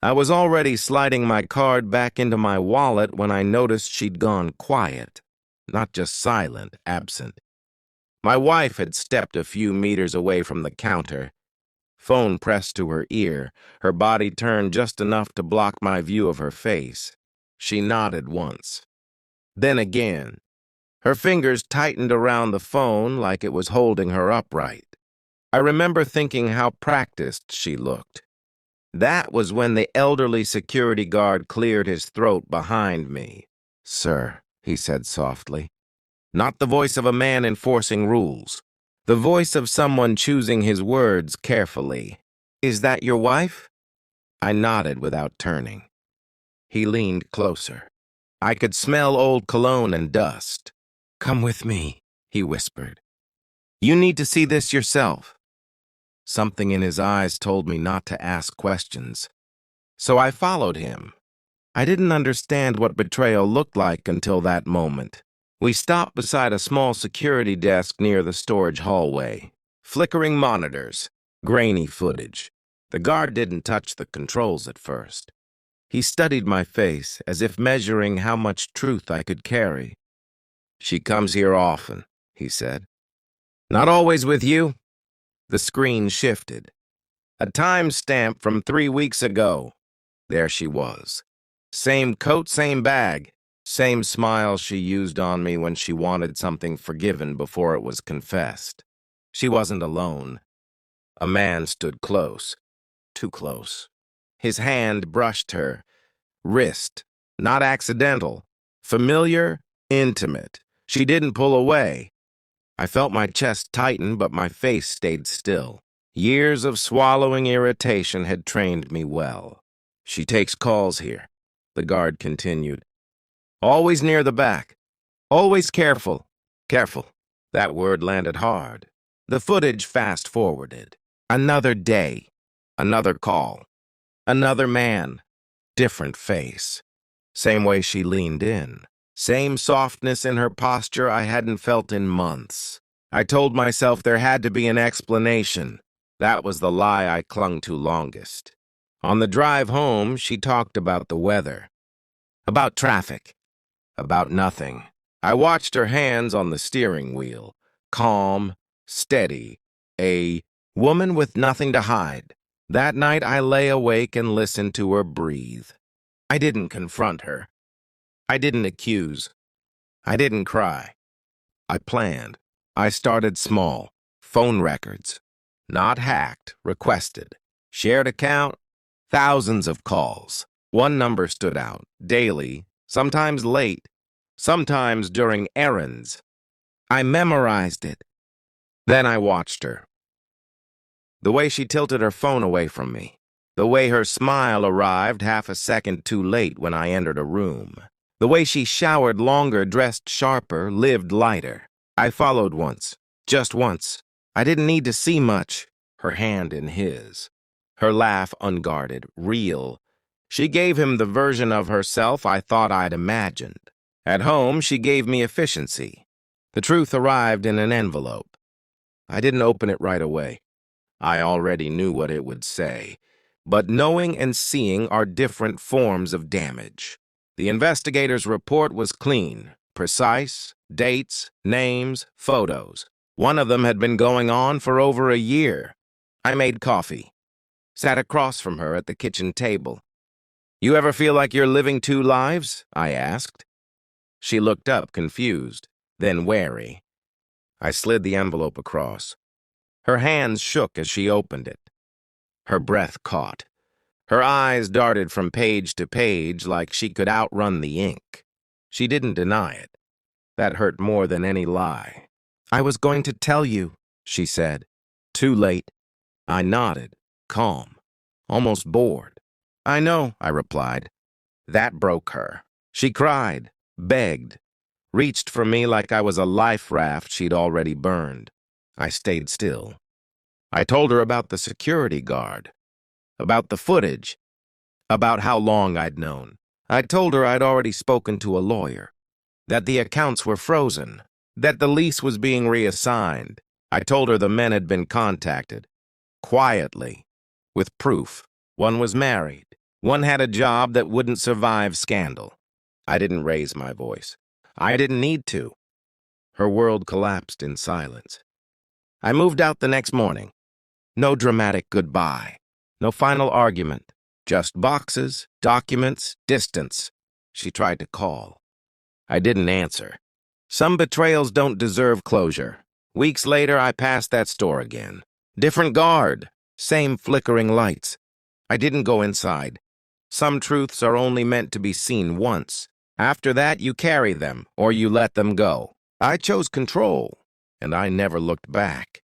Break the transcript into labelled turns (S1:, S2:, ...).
S1: I was already sliding my card back into my wallet when I noticed she'd gone quiet. Not just silent, absent. My wife had stepped a few meters away from the counter, phone pressed to her ear, her body turned just enough to block my view of her face. She nodded once. Then again. Her fingers tightened around the phone like it was holding her upright. I remember thinking how practiced she looked. That was when the elderly security guard cleared his throat behind me. "Sir," he said softly. Not the voice of a man enforcing rules. The voice of someone choosing his words carefully. "Is that your wife?" I nodded without turning. He leaned closer. I could smell old cologne and dust. "Come with me," he whispered. "You need to see this yourself." Something in his eyes told me not to ask questions. So I followed him. I didn't understand what betrayal looked like until that moment. We stopped beside a small security desk near the storage hallway. Flickering monitors, grainy footage. The guard didn't touch the controls at first. He studied my face as if measuring how much truth I could carry. "She comes here often," he said. "Not always with you?" The screen shifted. A time stamp from 3 weeks ago. There she was. Same coat, same bag. Same smile she used on me when she wanted something forgiven before it was confessed. She wasn't alone. A man stood close. Too close. His hand brushed her wrist. Not accidental. Familiar, intimate. She didn't pull away. I felt my chest tighten, but my face stayed still. Years of swallowing irritation had trained me well. "She takes calls here," the guard continued. "Always near the back. Always careful. Careful." That word landed hard. The footage fast-forwarded. Another day. Another call. Another man. Different face. Same way she leaned in. Same softness in her posture I hadn't felt in months. I told myself there had to be an explanation. That was the lie I clung to longest. On the drive home, she talked about the weather. About traffic. About nothing. I watched her hands on the steering wheel. Calm, steady. A woman with nothing to hide. That night I lay awake and listened to her breathe. I didn't confront her. I didn't accuse. I didn't cry. I planned. I started small. Phone records. Not hacked, requested. Shared account. Thousands of calls. One number stood out. Daily. Sometimes late. Sometimes during errands. I memorized it. Then I watched her. The way she tilted her phone away from me. The way her smile arrived half a second too late when I entered a room. The way she showered longer, dressed sharper, lived lighter. I followed once. Just once. I didn't need to see much. Her hand in his. Her laugh unguarded, real. She gave him the version of herself I thought I'd imagined. At home, she gave me efficiency. The truth arrived in an envelope. I didn't open it right away. I already knew what it would say. But knowing and seeing are different forms of damage. The investigator's report was clean, precise, dates, names, photos. One of them had been going on for over a year. I made coffee. Sat across from her at the kitchen table. "You ever feel like you're living two lives?" I asked. She looked up, confused, then wary. I slid the envelope across. Her hands shook as she opened it. Her breath caught. Her eyes darted from page to page like she could outrun the ink. She didn't deny it. That hurt more than any lie. "I was going to tell you," she said. "Too late." I nodded, calm, almost bored. "I know," I replied. That broke her. She cried, begged, reached for me like I was a life raft she'd already burned. I stayed still. I told her about the security guard, about the footage, about how long I'd known. I told her I'd already spoken to a lawyer, that the accounts were frozen, that the lease was being reassigned. I told her the men had been contacted, quietly, with proof. One was married, One had a job that wouldn't survive scandal. I didn't raise my voice. I didn't need to. Her world collapsed in silence. I moved out the next morning. No dramatic goodbye. No final argument. Just boxes, documents, distance. She tried to call. I didn't answer. Some betrayals don't deserve closure. Weeks later, I passed that store again. Different guard. Same flickering lights. I didn't go inside. Some truths are only meant to be seen once. After that, you carry them, or you let them go. I chose control, and I never looked back.